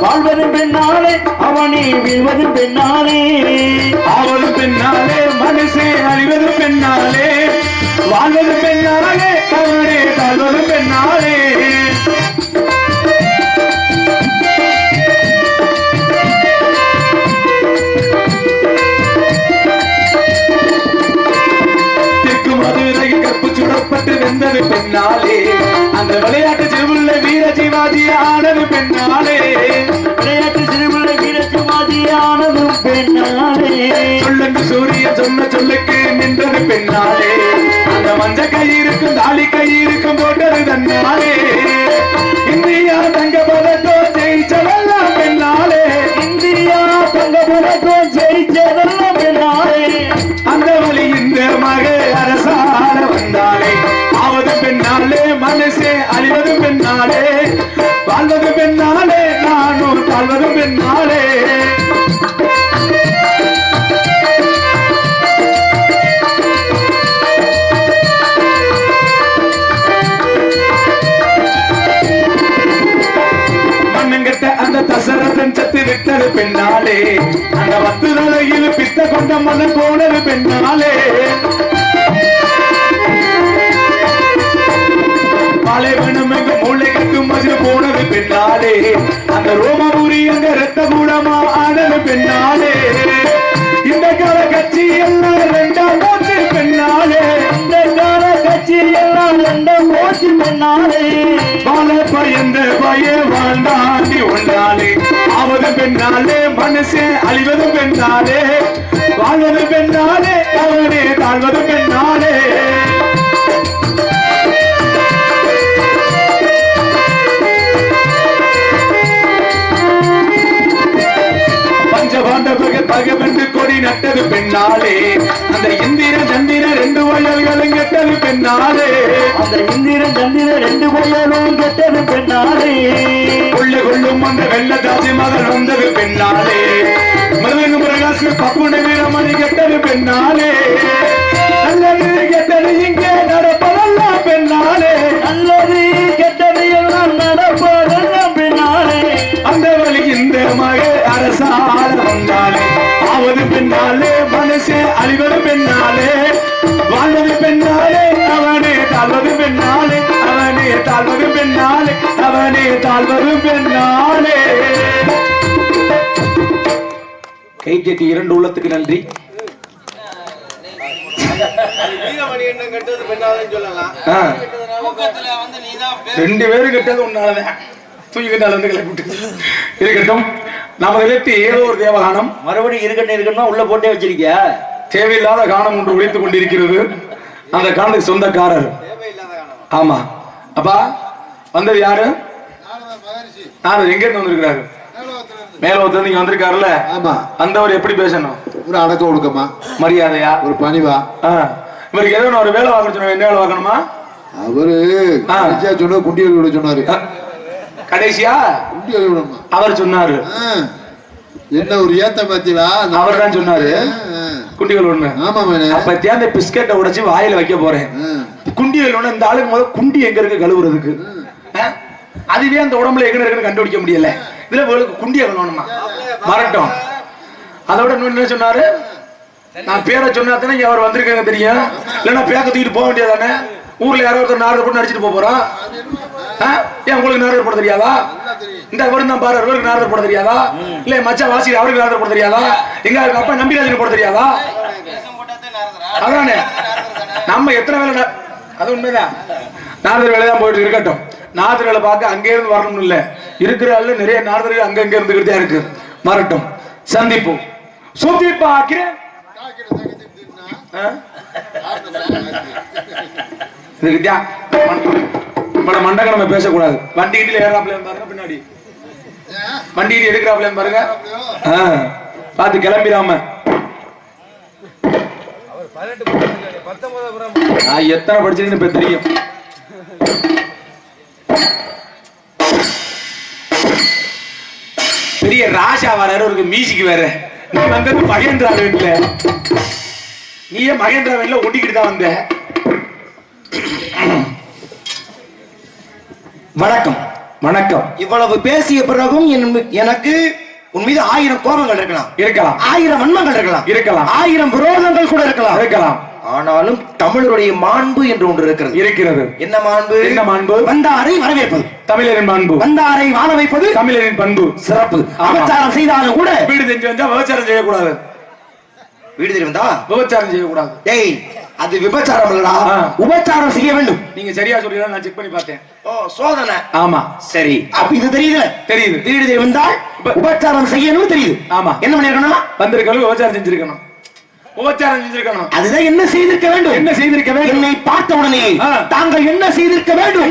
வாழ்வதும் பெண்ணாலே அவனை வீழ்வதும் பெண்ணாலே ஆவதும் பெண்ணாலே மனசே அழிவதும் பெண்ணாலே வாழ்வதும் பெண்ணாலே அவனே தாழ்வதும் பெண்ணாலே சுடப்பட்டு வெந்தது பெண்ணாலே அந்த விளையாட்டு சிறுபுள்ள வீர சிவாஜி ஆனது பெண்ணாலே விளையாட்டு சிறுபுள்ள வீர சிவாஜி ஆனதும் பெண்ணாலே சொல்லு சூரிய சொன்ன சொல்லுக்கு நின்றது பெண்ணாலே அந்த மஞ்ச கயிறுக்கும் தாலி கயிறுக்கும் போட்டது தன்னாலே இந்தியா தங்க பதக்கம் ஜெயிச்சதெல்லாம் பெண்ணாலே இந்தியா தங்க பதக்கம் ஜெயிச்சதெல்லாம் பெண்ணாலே அந்த வழி இந்த மக அரசால வந்தாலே ஆவது பெண்ணாலே மனசே அழிவது பெண்ணாலே வாழ்வது பெண்ணாலே நானும் தாழ்வது பெண்ணாலே மண்ணங்கட்ட அந்த தசரதன் சத்து விட்டது பெண்ணாலே அந்த பத்து தலையில் பித்த கொண்ட மனம் போனது பெண்ணாலே பாலைவனம் எங்க மூளைக்கு மது போனது பெண்ணாலே அந்த ரோமபுரி அங்க ரத்த கூடமா ஆனது பெண்ணாலே இந்த கால கட்சி எல்லாம் ரெண்டாம் போச்சு பெண்ணாலே இந்த கால கட்சி எல்லாம் ரெண்டாம் போச்சு பெண்ணாலே வாழ பயந்த பய வாழ்ந்தாண்டி ஒன்றாலே ஆவது பெண்ணாலே மனசே அழிவது பெண்ணாலே வாழ்வது பெண்ணாலே அவனே தாழ்வது பெண்ணாலே பகவென்று கொடி நட்டது பெண்ணாலே அந்த இந்திர சந்திர ரெண்டு வயல்களும் கெட்டது பெண்ணாலே அந்த இந்திர சந்திர ரெண்டு வயலும் கெட்டது பெண்ணாலே கொள்ள கொள்ளும் அந்த வெள்ள தாசி மகள் வந்தது பெண்ணாலே மிருதங்க பிரகாஷ் பப்புன வீரமணி கெட்டது பெண்ணாலே நல்லது கெட்டது இங்கே நடப்பதெல்லாம் பெண்ணாலே நல்லது கெட்டது எல்லாம் நடப்பதெல்லாம் பெண்ணாலே அந்த வழி இந்த மக அரசால வந்தாலே ஆவது பெண்ணாலே மனசே அழிவது பெண்ணாலே வாழ்வது பெண்ணாலே அவனே தாழ்வது பெண்ணாலே அவனே தாழ்வது பெண்ணாலே அவனே தாழ்வது பெண்ணாலே கைத்தட்டி இரண்டு உள்ளத்துக்கு நன்றி. ரெண்டு பேரும் கெட்டது உன்னாலதான் தூக்கிட்டால வந்து கிளப்பிட்டு இருக்கட்டும். நாம நிலைத்து ஏதோ ஒரு தேவகானம் மறுபடியும் இருக்கட்டும் உள்ள போட்டே வச்சிருக்கியா? தேவையில்லாத கானம் ஒன்று ஒழித்துக் கொண்டிருக்கிறது. அந்த காலத்துக்கு சொந்தக்காரர். ஆமா அப்பா வந்தது யாரு? எங்க இருந்து வந்திருக்கிறாரு? மேலோத்துல நீங்க வந்திருக்காருல்ல. ஆமா. அந்தவர் எப்படி பேசணும்? ஒரு அடக்க ஒடுக்கமா, மரியாதையா, ஒரு பணிவா. இவருக்கு ஏதோ ஒரு வேலை வாங்க சொன்ன. என்ன வேலை வாங்கணுமா? அவரு சொன்ன குண்டி விட சொன்னாரு. கடைசியா குண்டி விடணுமா அவர் சொன்னாரு. என்ன ஒரு ஏத்த பாத்தீங்களா? அவர் தான் சொன்னாரு குண்டிகள் ஒண்ணு. ஆமா அப்ப தேர்ந்த பிஸ்கெட்டை உடைச்சு வாயில வைக்க போறேன். குண்டிகள் ஒண்ணு இந்த ஆளுக்கு முதல்ல குண்டி எங்க இருக்கு கழுவுறதுக்கு. அதுவே அந்த உடம்புல எங்க இருக்குன்னு கண்டுபிடிக்க முடியல. இதுல குண்டிய கழுவணுமா? மரட்டும். அதோட என்ன சொன்னாரு? நான் பேரை சொன்னா தானே அவர் வந்திருக்காங்க தெரியும். இல்லைன்னா பேக்க தூக்கிட்டு போக வேண்டியதானே. ஊர்ல யாரோ ஒருத்தர் நாரத போட்டு நடிச்சிட்டு போறோம். ஏன் உங்களுக்கு நாரத போட தெரியாதா? இந்த அவரு தான் பாரு, அவருக்கு நாரத போட தெரியாதா? இல்ல மச்சா வாசி அவருக்கு நாரத போட தெரியாதா? எங்க அப்பா நம்பிராஜன் போட தெரியாதா? அதானே நம்ம எத்தனை வேலை. அது உண்மைதான். நாரதர் வேலை தான் போயிட்டு இருக்கட்டும். நாரதர் வேலை பார்க்க அங்கே இருந்து வரணும்னு இல்ல. இருக்கிற நிறைய நாரதர்கள் அங்க அங்க இருந்துகிட்டே இருக்கு. மறட்டும். சந்திப்போம். சுத்தி பார்க்கிறேன். மண்டகணமை பேசக்கூடாது. வண்டி கிட்டில ஏறாப்ல பாருங்க, பின்னாடி வண்டி எடுக்கிறாப்ல பாருங்க. பார்த்து கிளம்பிடாம. எத்தனை படிச்சிருக்கேன்னு இப்ப தெரியும். பெரிய ராஜா வராரு, ஒரு மியூசிக் வேற. நீ வந்தது மகேந்திரா வேன்ல. நீயே மகேந்திரா வேன்ல ஒட்டிக்கிட்டு தான் வந்த. வணக்கம். வணக்கம். இவ்வளவு பேசிய பிறகும் எனக்கு உன் மீது 1000 கோபங்கள் இருக்கலாம், 1000 வன்மங்கள் இருக்கலாம், 1000 விரோதங்கள் கூட இருக்கலாம். ஆனாலும் தமிழருடைய மாண்பு என்று ஒன்று இருக்கிறது. என்ன மாண்பு? வந்தாரை வரவேற்பது தமிழரின் மாண்பு. வந்தாரை வாழ வைப்பது தமிழரின் பண்பு. சிறப்பு. அபச்சாரம் செய்தாலும் கூட வீடு தெரிஞ்சு வந்தா விபச்சாரம் செய்யக்கூடாது. வீடு தெரிந்தா விபச்சாரம் செய்யக்கூடாது. டேய், அது விபச்சாரம் இல்லடா, உபச்சாரம் செய்ய வேண்டும். நீங்க சரியா சொல்றீங்க, நான் செக் பண்ணி பார்த்தேன். ஓ, சோதனை. ஆமா, சரி. அப்ப இது தெரியுது. வீடு தெரிந்தால் உபச்சாரம் செய்யணும் தெரியுது. ஆமா. என்ன பண்ணிருக்கணும்? வந்திருக்கணும், உபச்சாரம் செஞ்சிருக்கணும். அதுதான் என்ன செய்திருக்க வேண்டும்? என்னை பார்த்த உடனே தாங்கள் என்ன செய்திருக்க வேண்டும்?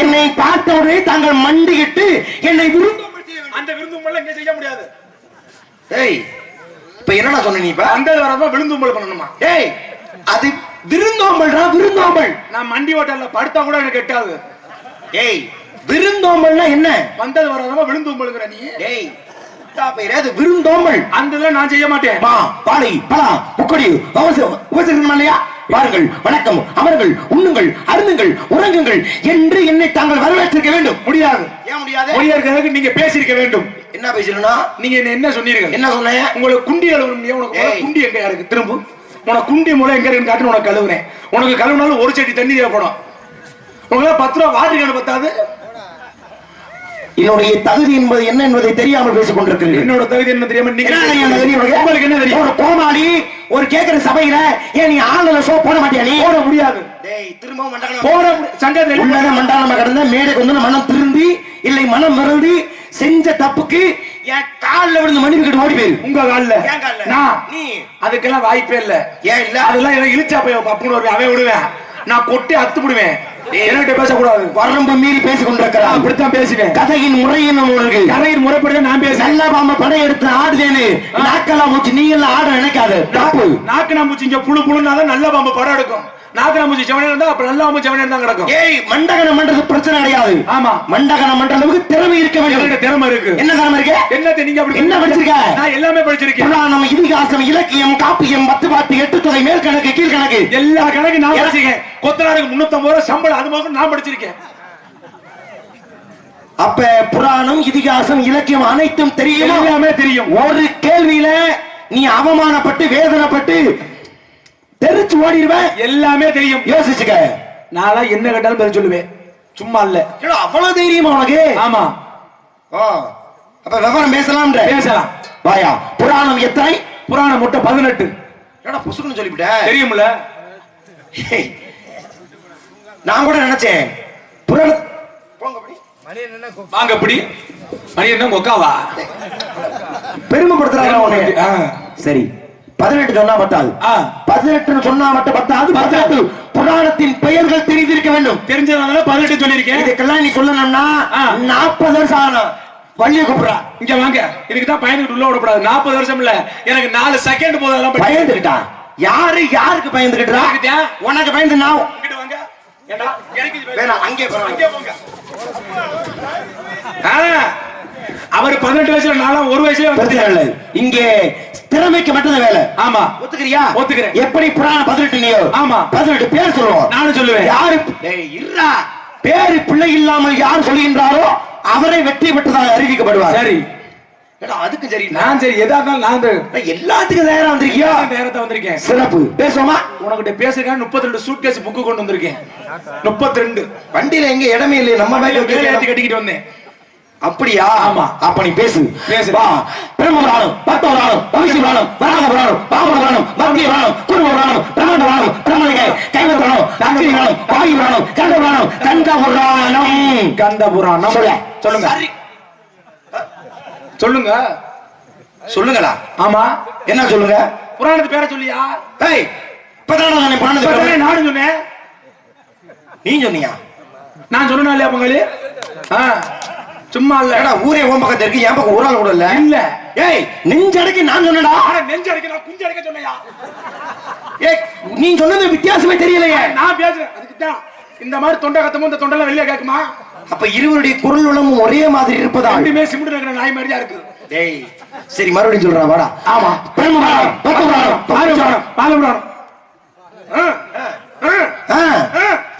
என்னை பார்த்த உடனே தாங்கள் மண்டியிட்டு என்னை விருந்தோம்பல் செய்ய வேண்டும். அந்த விருந்தோம்பல் இங்க செய்ய முடியாது. ஏய், இப்ப என்னடா சொன்ன நீ? இப்ப அந்த வரமா விருந்தோம்பல் பண்ணணுமா? ஏய், அது விருந்தோம்பல். நான் மண்டி ஓட்டல்ல படுத்தா கூட எனக்கு எட்டாது. ஏய், விருந்தோம்பல்னா என்ன? வந்தது வரமா விருந்தோம்பல்ங்கற நீ. ஏய், விருந்தோம்பல் அந்த நான் செய்ய மாட்டேன். பாலை பலா முக்கடி உபசரிக்கணும் இல்லையா? வாருங்கள், வணக்கம், அமருங்கள், உண்ணுங்கள், அருந்துங்கள், உறங்குங்கள் என்று என்னை தாங்கள் வரவேற்றிருக்க வேண்டும். முடியாது. ஏன் முடியாது? முடியாததுக்கு நீங்க பேசியிருக்க வேண்டும். என்ன பேசணும்னா? நீங்க என்ன சொன்னீர்கள்? என்ன சொன்னேன்? உங்களுக்கு குண்டி கழுவுறீங்க. உனக்கு குண்டி எங்க இருக்கு? திரும்ப உனக்கு குண்டி மூலம் எங்க இருக்குன்னு காட்டு. உனக்கு கழுவுறேன். உனக்கு கழுவுனாலும் ஒரு செடி தண்ணி தேவைப்படும். உங்களுக்கு 10 ரூபா வாட்டர் கேன் பத்தாது. என்னுடைய தகுதி என்பது என்ன என்பதை தெரியாமல் பேசிக் கொண்டிருக்கிறீர்கள். என்னோட தகுதி என்ன தெரியாம நீங்க உங்களுக்கு என்ன தெரியும்? ஒரு கோமாளி ஒரு கேக்குற சபையில ஏன் நீ ஆளுல ஷோ போட மாட்டியா? நீ போட முடியாது. டேய், திரும்பவும் மண்டகனம் போட சங்கத்தில் உள்ளத மண்டகனமா கடந்த மேடைக்கு வந்து மனம் திருந்தி இல்லை மனம் வருந்தி செஞ்ச தப்புக்கு என் கால்ல விழுந்து மன்னிப்பு கேட்டு ஓடி போயிரு. உங்க கால்ல? ஏன் கால்ல? நான் நீ அதுக்கெல்லாம் வாய்ப்பே இல்ல. ஏன் இல்ல? அதெல்லாம் எனக்கு இழுச்சா போய் பப்புன்னு ஒரு அவை விடுவேன். நான் கொட்டி அத்து விடுவேன். என்கிட்ட பேசக்கூடாது. வரம்பு மீறி பேசிக் கொண்டிருக்கிறான். அப்படித்தான் பேசுவேன். கதையின் முறையின் இருக்கு. கதையின் முறைப்படி நான் பேச நல்ல பாம்ப படம் எடுத்து ஆடுதேன்னு நாக்கெல்லாம் மூச்சு நீ எல்லாம் ஆட நினைக்காது. தப்பு. நாக்கு நான் மூச்சு இங்க புழு புழுனாதான் நல்ல பாம்பு படம் எடுக்கும். நாக்கு நான் மூச்சு செவனே இருந்தா அப்ப நல்ல பாம்பு செவனே தான் கிடக்கும். ஏய், மண்டகனம் பண்றது பிரச்சனை கிடையாது. ஆமா, மண்டகனம் பண்ற அளவுக்கு திறமை இருக்க வேண்டும். திறமை இருக்கு. என்ன திறமை இருக்கு? என்னத்தை நீங்க அப்படி என்ன படிச்சிருக்க? நான் எல்லாமே படிச்சிருக்கேன். புராணம், இதிகாசம், இலக்கியம், காப்பியம், 10 பாட்டு, 8 தொகை, மேல் கணக்கு, கீழ் கணக்கு, எல்லா கணக்கு நான் படிச்சிருக்கேன். கொத்தனாருக்கு 350 ரூபாய் சம்பளம், அது மாதிரி நான் படிச்சிருக்கேன். அப்ப புராணம், இதிகாசம், இலக்கியம் அனைத்தும் தெரியும். எல்லாமே தெரியும். ஒரு கேள்வியில நீ அவமானப்பட்டு வேதனைப்பட்டு தெரிச்சு ஓடிடுவேன். எல்லாமே தெரியும். யோசிச்சுக்க. நாளா என்ன கேட்டாலும் பதில் சொல்லுவேன். சும்மா இல்ல. அவ்வளவு தைரியமா உனக்கு? ஆமா. அப்ப விவரம் பேசலாம். வாயா. புராணம் எத்தனை? புராணம் மொத்தம் 18. என்னடா புசுக்குன்னு சொல்லிவிட்ட? தெரியும்ல. நான் கூட நினைச்சேன் புராணம் வாங்க அப்படி மணி என்ன கொக்காவா பெருமைப்படுத்துறாங்க. சரி, 18 சொன்னா பத்தாது. 18 சொன்னா மட்டும் பத்தாது. 18 புராணத்தின் பெயர்கள் தெரிந்திருக்க வேண்டும். தெரிஞ்சதுனால 18 சொல்லியிருக்கேன். இதுக்கெல்லாம் நீ சொல்லணும்னா 40 வருஷம் ஆகணும். வள்ளிய கூப்பிடுறா, இங்க வாங்க. இதுக்கு தான் பயந்துட்டு உள்ள விடக்கூடாது. 40 வருஷம் இல்ல, எனக்கு 4 செகண்ட் போதெல்லாம் பயந்துக்கிட்டா. யாருக்கு பயந்துக்கிட்டா? உனக்கு பயந்து நான் வாங்க. அங்கே போங்க. அவர் 18 வயசுல நானும் 1 வயசுல வந்து இங்கே திறமைக்கு மட்டும் வேலை. ஆமா, ஒத்துக்கிறியா? ஒத்துக்கிறேன். எப்படி புராணம் 18 நீயோ? ஆமா, 18 பேர் சொல்லுவோம். நானும் சொல்லுவேன். யாரு பேரு பிள்ளை இல்லாமல் யார் சொல்லுகின்றாரோ அவரை வெற்றி பெற்றதாக அறிவிக்கப்படுவார். சரி, அதுக்கு சரி. நான் சரி, எதா இருந்தாலும் நான் எல்லாத்துக்கும் நேரம் வந்திருக்கியா? நேரத்தை வந்திருக்கேன். சிறப்பு. பேசுவோமா? உனக்கிட்ட பேசுறேன். 32 சூட்கேஸ் புக்கு கொண்டு வந்திருக்கேன். 32 வண்டியில எங்க இடமே இல்லை. நம்ம பேக் கட்டிக்கிட்டு வந்தேன். அப்படியா? ஆமா. அப்ப நீ பேசு. வா. பிரம்ம புராணம், பக்த புராணம், பவிஷ்ய புராணம், வராக புராணம், பாப புராணம், பக்தி புராணம், குருவ புராணம், பிரம்ம புராணம், பிரம்மலிகை, கைவ புராணம், அக்னி புராணம், வாயு புராணம், கந்த புராணம், கந்த புராணம். கந்த புராணம் சொல்லுங்க. சொல்லுங்க. சொல்லுங்களா? ஆமா. என்ன சொல்லுங்க? புராணத்து பேரை சொல்லியா? ஏய், இப்பதான் நான் புராணத்து பேரை நானும் சொன்னேன். நீ சொன்னியா? நான் சொன்னா இல்லையா பங்காளி? சும்மா இல்ல. ஊரே ஓம் பக்கத்துல இருக்கு, என் பக்கம் ஒரு ஆள் கூட இல்ல. இல்ல. ஏய், நெஞ்சடைக்கு நான் சொன்னடா. நெஞ்சடைக்கு நான் குஞ்சடைக்க சொன்னையா? ஏய், நீ சொன்னது வித்தியாசமே தெரியலையே. நான் பேசுறேன். அதுக்கு தான் இந்த மாதிரி தொண்டை கத்தமும் இந்த தொண்டெல்லாம் வெளியே கேட்குமா? அப்ப இருவருடைய குரல் வளமும் ஒரே மாதிரி இருப்பதா? ரெண்டுமே சிமிட்டு இருக்கிற நாய் மாதிரியா இருக்கு. டேய், சரி மறுபடியும் சொல்றேன் வாடா. ஆமா. பிரம்ம புராணம், பக்த புராணம், பால புராணம், பால புராணம்.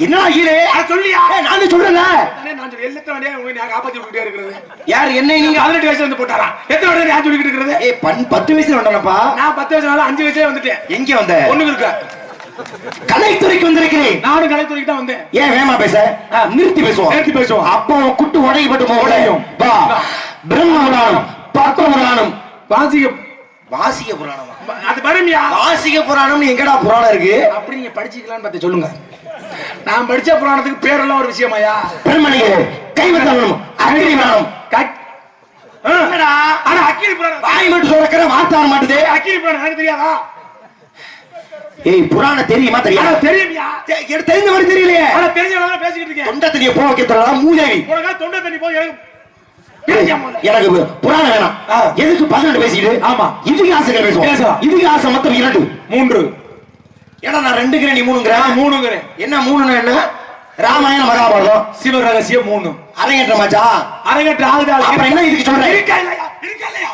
என்ன ஈரே சொல்லியா நான் சொல்றேன்ல நான் சொல்லி எல்லாத்த வேண்டிய உங்க காப்பாத்தி விட்டுட்டே இருக்கிறது யார் என்ன நீங்க 18 வயசுல வந்து போட்டாரா எத்தனை வருஷம் நான் சொல்லிட்டு இருக்கிறது 10 வயசுல வந்தனப்பா நான் 10 வயசுல 5 வயசுல வந்துட்டேன் எங்க வந்த ஒண்ணுக்கு இருக்க கலைத்துறைக்கு வந்திருக்கிறேன் நானும் கலைத்துறைக்கு தான் வந்தேன் ஏன் வேமா பேச நிறுத்தி பேசுவோம் அப்போ குட்டு உடையப்பட்டு உடையும் வா பிரம்ம புராணம் பத்ம புராணம் வாசிக புராணமா அது பரமியா வாசிக புராணம் எங்கடா புராணம் இருக்கு அப்படி நீங்க படிச்சிக்கலாம்னு பார்த்து சொல்லுங்க நான் படிச்ச புராணத்துக்கு பேரெல்லாம் ஒரு விஷயமாயா பெருமணியே கைவத்தனம் அக்கினி புராணம் என்னடா ஆனா அக்கினி புராணம் வாய் மட்டும் சொல்றக்கற வார்த்தை வர மாட்டேதே அக்கினி புராணம் எனக்கு தெரியாதா ஏய் புராணம் தெரியுமா தெரியாதா தெரியுமியா எனக்கு தெரிஞ்ச மாதிரி தெரியலையே ஆனா தெரிஞ்சவங்க பேசிக்கிட்டு இருக்கேன் தொண்டை தண்ணியை போக வைக்கிறதா மூதேவி உனக்கு தொண்டை தண்ணி போய் எனக்கு புராணம் வேணாம் எதுக்கு 18 பேசிக்கிட்டு ஆமா இதிகாசங்கள் பேசுவோம் இதிகாசம் மொத்தம் 2 3 ஏன்னா நான் 2ங்கிறேன் நீ 3ங்கிறேன் என்ன 3ன்னா என்ன ராமாயண மகாபாரதம் சிவ ரகசியம் 3 அரங்கேற்றமாச்சா அரங்கேற்ற ஆகுதா அப்புறம் என்ன இதுக்கு சொல்றேன் இருக்கா இல்லையா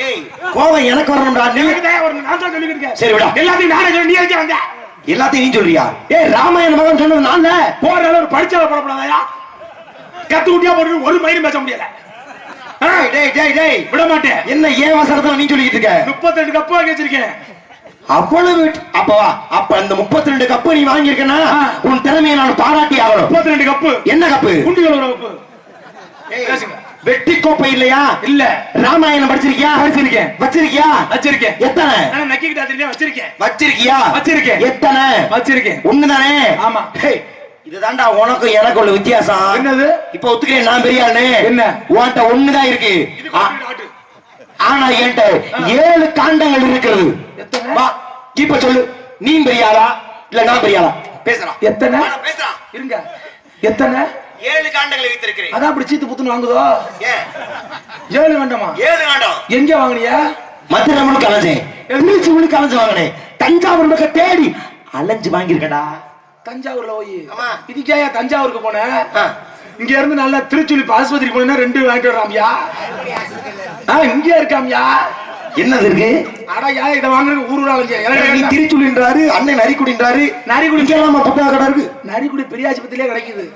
ஏய் கோவம் எனக்கு வரணும்டா எனக்கு தான் வரணும் நான் தான் சொல்லிட்டு இருக்கேன் சரி விடா எல்லாத்தையும் நானே சொல்லி நீ எங்க வந்த எல்லாத்தையும் நீ சொல்றியா ஏய் ராமாயண மகன் சொன்னது நான் தான் போற அளவு படிச்சால போடப்படாதயா கத்து குட்டியா போட்டு ஒரு மயிலும் பேச முடியல டேய் விட மாட்டேன் என்ன ஏன் வசனத்துல நீ சொல்லிட்டு இருக்க 32 கப்பு வாங்கி வச்சிருக்கேன் அவ்வளவு அப்ப அந்த 32 கப்பு நீ வாங்கி இருக்கனா உன் திறமையை நான் பாராட்டி ஆகணும் 32 கப்பு என்ன கப்பு குண்டிகளோட கப்பு வெட்டி கோப்பை இல்லையா இல்ல ராமாயணம் படிச்சிருக்கியா வச்சிருக்கேன் எத்தனை நக்கிக்கிட்ட வச்சிருக்கியா எத்தனை வச்சிருக்கேன் ஒண்ணுதானே ஆமா இதுதான்டா உனக்கும் எனக்கு உள்ள வித்தியாசம் என்னது இப்ப ஒத்துக்கிறேன் நான் பெரிய ஆளு என்ன உன்கிட்ட ஒண்ணுதான் இருக்கு ஆனா என்கிட்ட 7 காண்டங்கள் இருக்கிறது இப்ப சொல்லு நீ பெரிய ஆளா இல்ல நான் பெரிய ஆளா பேசுறான் எத்தனை பேசுறான் இருங்க எத்தனை 7 காண்டங்களை வைத்திருக்கிறேன் அதான் அப்படி சீத்து புத்துன்னு வாங்குதோ 7 காண்டமா 7 காண்டம் எங்க வாங்குனியா மதுரை முழுக்க அலைஞ்சேன் திருச்சி முழுக்க அலைஞ்சு வாங்கினேன் தஞ்சாவூர் முழுக்க தேடி அலைஞ்சு வாங்கியிருக்கடா தஞ்சாவூர்ல போய் இதுக்கே தஞ்சாவூருக்கு போன இங்க இருந்து நல்லா திருச்சுழி ஆஸ்பத்திரிக்கு போனா 2 வாங்கிட்டு வராமியா இங்க இருக்காமியா என்னது இருக்கு அடா யா இத வாங்குறதுக்கு ஊருல நீ திருச்சுழின்றாரு அண்ணன் நரிக்குடின்றாரு நரிக்குடி கேளாம புத்தக கடை இருக்கு நரிக்குடி பெரிய ஆஸ்பத்திரியிலே கிடைக்குது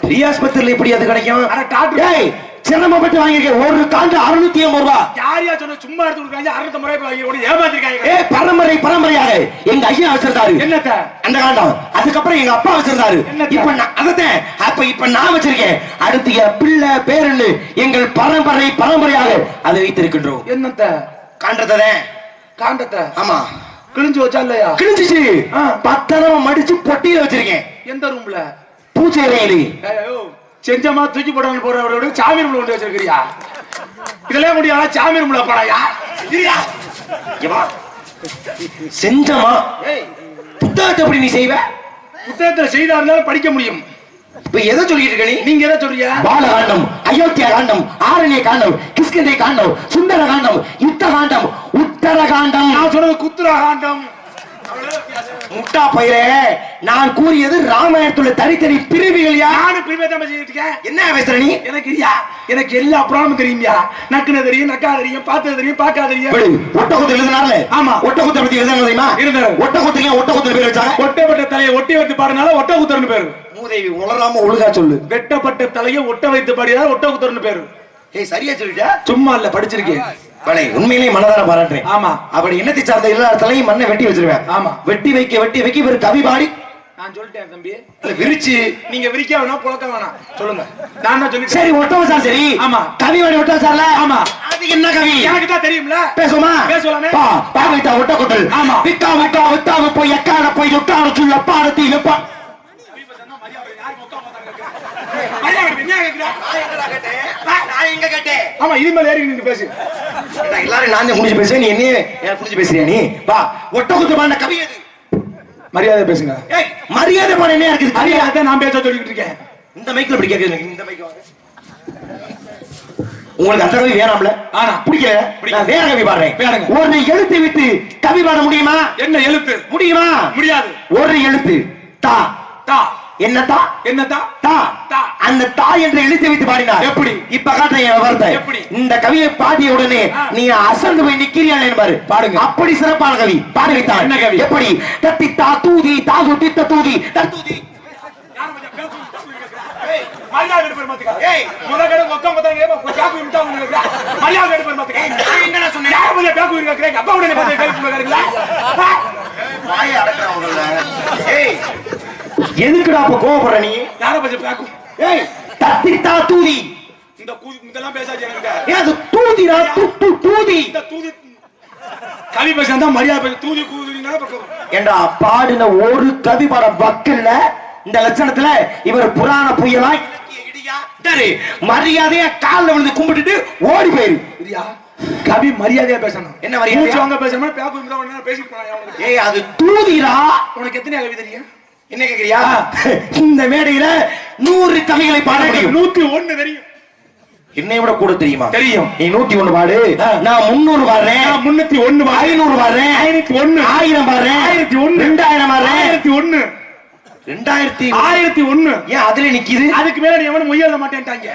பெரிய ஆஸ்பத்திரியில எப்படி அது கிடைக்கும் அட டாக்டர் ஏய் சிரமப்பட்டு வாங்கிருக்கேன் ஒரு காண்டு 650 ரூபாய் யாரியா சொன்ன சும்மா எடுத்து கொடுக்காங்க 650 ரூபாய் வாங்கி ஓடி ஏமாத்திருக்காங்க ஏய் பரம்பரையாக எங்க ஐயா வச்சிருந்தாரு என்னத்த அந்த காண்டம் அதுக்கப்புறம் எங்க அப்பா வச்சிருந்தாரு இப்ப அததான் இப்ப நான் வச்சிருக்கேன் அடுத்து என் பிள்ளை பேருன்னு எங்கள் பரம்பரையாக அதை வைத்திருக்கின்றோம் என்னத்த காண்டத்தை ஆமா கிழிஞ்சு வச்சா இல்லையா கிழிஞ்சிச்சு பத்திரம் மடிச்சு பொட்டியில வச்சிருக்கேன் எந்த ரூம்ல பூஜை அறையில செஞ்சமா தூக்கி போடான்னு போறவரோட சாமி ரூம்ல கொண்டு வச்சிருக்கிறியா இதெல்லாம் முடியாதா சாமி ரூம்ல போறாயா செஞ்சமா புத்தகத்தை எப்படி நீ செய்வ புத்தகத்துல செய்தா இருந்தாலும் படிக்க முடியும் இப்ப எதை சொல்லிட்டு இருக்க நீங்க எதை சொல்றீங்க பாலகாண்டம் அயோத்தியா காண்டம் ஆரண்ய காண்டம் கிஷ்கிந்தை காண்டம் சுந்தர காண்டம் யுத்த காண்டம் உத்தர காண்டம் நான் சொன்னது குத்துர காண்டம் முட்டா பயிரே நான் கூறியது ராமாயணத்துல தனித்தனி பிரிவுகள் நானும் பிரிவை தான் பேசிட்டு இருக்கேன் என்ன பேசுற நீ எனக்கு எல்லா புராணமும் தெரியும்யா நக்குன தெரியும் நக்கா தெரியும் பார்த்தது தெரியும் பார்க்காத தெரியும் ஒட்டகுத்து எழுதினால ஆமா ஒட்டகுத்தை பத்தி எழுதாங்க தெரியுமா ஒட்டகுத்துக்கு ஒட்டகுத்துல பேர் வச்சாங்க ஒட்டப்பட்ட தலையை ஒட்டி வைத்து பாடுனால ஒட்டகுத்தர்னு பேரு மூதேவி உளராம ஒழுங்கா சொல்லு வெட்டப்பட்ட தலையை ஒட்ட வைத்து பாடினால ஒட்டகுத்தர்னு பேரு ஏய் சரியா சொல்லிட்டா சும்மா இல்ல படிச்சிருக்கேன் உண்மையிலேயே மனதார பாராட்டுறேன் ஆமா அப்படி என்னத்தை சார்ந்த எல்லா இடத்துலயும் மண்ணை வெட்டி வச்சிருவேன் ஆமா வெட்டி வைக்க ஒரு கவி பாடி நான் சொல்லிட்டேன் தம்பி விரிச்சு நீங்க விரிக்க வேணாம் புழக்க வேணாம் சொல்லுங்க நான் சொல்லி சரி ஒட்ட வச்சால் சரி ஆமா கவி வாடி ஒட்ட வச்சால ஆமா அது என்ன கவி எனக்கு தான் தெரியும்ல பேசலாமே பாவிட்டா ஒட்ட கொட்டல் ஆமா விட்டா போய் எக்காட போய் ஒட்டாட சொல்ல பாடத்தி வெப்பா ஆமா இது மேல ஏறி நின்னு பேசு எல்லாரும் நான் குடிச்சு பேசுறேன் நீ என்ன குடிச்சு பேசுறியா நீ வா ஒட்டகுத்து பாண்ட கவி எது மரியாதை பேசுங்க மரியாதை பாட என்ன இருக்குது மரியாதை நான் பேச சொல்லிட்டு இருக்கேன் இந்த மைக்ல இப்படி கேக்குது இந்த மைக் வாங்க உங்களுக்கு அந்த கவி வேணாம்ல ஆனா பிடிக்கல நான் வேற கவி பாடுறேன் ஒரு எழுத்து விட்டு கவி பாட முடியுமா என்ன எழுத்து முடியுமா முடியாது ஒரு எழுத்து தா தா என்னதா என்னதா தா அந்த தா என்று எழுத்து வைத்து பாடினார் எப்படி இப்ப காட்டுறேன் என் வார்த்தை எப்படி இந்த கவியை பாடிய உடனே நீ அசந்து போய் நிக்கிறியாள் என்பாரு பாடுங்க அப்படி சிறப்பான கவி பாடி வைத்தான் என்ன கவி எப்படி தத்தி தா தூதி தாகு தித்த தூதி தூதி மரியாதை கட்டு பெருமாத்துக்கா ஏய் முத கடை மொக்க மொத்தங்க பேக்கு விட்டா உங்களுக்கு மரியாதை கட்டு பெருமாத்துக்கா நான் என்ன சொன்னேன் யார் போய் பேக்கு விங்க கேக்க அப்பா உடனே போய் கை குடுக்கறீங்களா வாயை அடக்குறவங்கள ஏய் எதுக்குடா அப்ப கோவப்படுற நீ யார பத்தி பேக்கு ஏய் தத்தித்தா தூதி இந்த இதெல்லாம் பேசாதீங்க என்கிட்ட ஏய் அது தூதிடா தூதி இந்த தூதி கவி பேசாதா மரியாதை பேச தூதி கூதுறீங்களா பக்கம் ஏண்டா பாடின ஒரு கவி பாட வக்கல்ல இந்த லட்சணத்துல இவர் புராண புயலாய் சரி மரியாதையா கால்ல விழுந்து கும்பிட்டுட்டு ஓடி போயிரு சரியா கவி மரியாதையா பேசணும் என்ன மரியாதை வாங்க பேசணும் பேக்கு விட்டா பேசிட்டு போறாங்க ஏய் அது தூதிடா உனக்கு எத்தனை கவி தெரியும் என்ன கேக்குறியா இந்த மேடையில 100 கவிகளை பாட முடியும் 101 தெரியும் என்னை விட கூட தெரியுமா தெரியும் நீ 101 பாடு நான் 300 பாடுறேன் 301 500 பாடுறேன் 1001 1000 பாடுறேன் 1001 2000 பாடுறேன் 1001 1001 ஏன் அதுல நிக்குது அதுக்கு மேல நீ எவனும் மொய்யல மாட்டேன்ட்டாங்க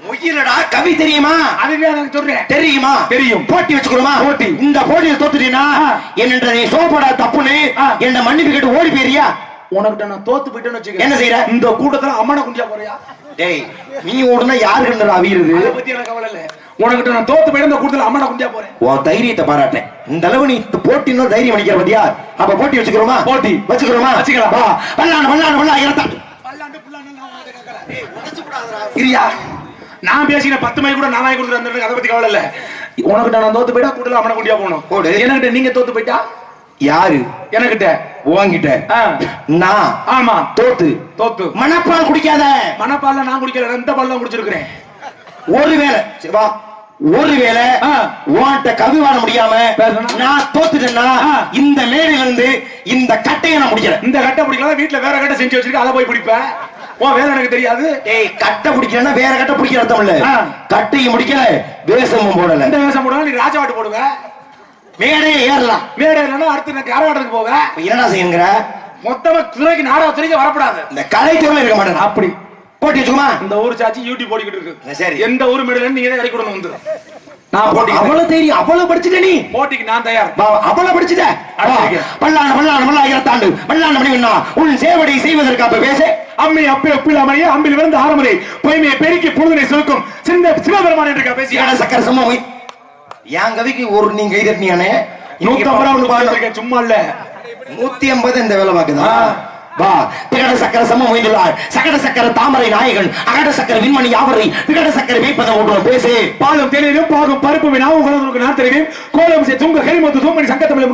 மொய்யலடா கவி தெரியுமா அதுவே நான் சொல்றேன் தெரியுமா தெரியும் போட்டி வச்சுக்கிறோமா போட்டி இந்த போட்டியை தோத்துட்டீனா என்னன்ற நீ சோபடா தப்புன்னு என்ன மன்னிப்பு கேட்டு ஓடி போயிரியா உனக்கிட்ட நான் தோத்து போயிட்டேன்னு வச்சுக்க என்ன செய்யற இந்த கூட்டத்துல அம்மனை குண்டியா போறியா டேய் நீ ஓடுனா யாரு கண்டற அவியுது அத பத்தி எனக்கு கவலை இல்ல உனக்கிட்ட நான் தோத்து போயிட்டு இந்த கூட்டத்துல அம்மனை குண்டியா போறேன் உன் தைரியத்தை பாராட்டேன் இந்த அளவு நீ போட்டினோ தைரியம் அடிக்கிற பாத்தியா அப்ப போட்டி வச்சுக்கிறோமா போட்டி வச்சுக்கிறோமா வச்சுக்கலாம் வா பல்லாண்டு இறத்தா இரியா நான் பேசின 10 மைல் கூட நான் வாங்கி கொடுத்துறேன் அதை பத்தி கவலை இல்ல உனக்கிட்ட நான் தோத்து போயிட்டா கூட்டத்துல அம்மனை குண்டியா போகணும் எனக்கிட்ட நீங்க தோத்து போயிட்டா யாரு எனக்கிட்ட உன்கிட்ட நான் ஆமா தோத்து மணப்பால் குடிக்காத மணப்பால்ல நான் குடிக்கல எந்த பால் தான் குடிச்சிருக்கிறேன் ஒருவேளை உன்கிட்ட கவி வாட முடியாம நான் தோத்துட்டேன்னா இந்த மேடையில இருந்து இந்த கட்டையை நான் முடிக்கிறேன் இந்த கட்டை பிடிக்கலாம் வீட்டுல வேற கட்டை செஞ்சு வச்சிருக்க அதை போய் பிடிப்பேன் ஓ வேற எனக்கு தெரியாது ஏய் கட்டை பிடிக்கலன்னா வேற கட்டை பிடிக்கிற அர்த்தம் இல்ல கட்டையை முடிக்கல வேஷமும் போடல இந்த வேஷம் போடலாம் நீ ராஜாவாட்டு போடுவ மேடையே ஏறலாம் மேடை இல்லைன்னா அடுத்து நான் கரகாட்டத்துக்கு போவேன் என்னடா செய்யுங்கிற மொத்தமா துறைக்கு நாடக துறைக்கு வரப்படாது இந்த கலைத்துறையில இருக்க மாட்டேன் அப்படி போட்டி வச்சுக்குமா இந்த ஊர் சாச்சி யூடியூப் போடிக்கிட்டு இருக்கு சரி எந்த ஊர் மேடையில நீங்க தான் இறக்கி விடணும் வந்து நான் போட்டி அவ்வளவு தெரியும் அவ்வளவு படிச்சுட்ட நீ போட்டிக்கு நான் தயார் அவ்வளவு படிச்சுட்ட பல்லாண்டு இறத்தாண்டு பல்லாண்டு மணி வேணா உன் சேவடி செய்வதற்காக பேச அம்மை அப்பே ஒப்பில்லாமலையே அம்பில் விழுந்து ஆரம்பரை பொய்மையை பெருக்கி பொழுதனை சுருக்கும் சிந்த சிவபெருமான் என்று பேசி சக்கர சமம் என் கவிக்கு ஒரு நீங்க கை தட்டினியானே 150 சும்மா இல்ல 150 இந்த வேலை பாக்குதா வா திகட சக்கர சம மொய்ந்துள்ளார் சகட சக்கர தாமரை நாயகன் அகட சக்கர விண்மணி யாவரை விகட சக்கர வைப்பதை ஒன்று பேசு பாலும் தெளிவும் பாகும் பருப்பு வினாவும் உலகங்களுக்கு நான் தெரியும் கோலம் துங்க கரிமத்து தூமணி சங்கத்தமிழ்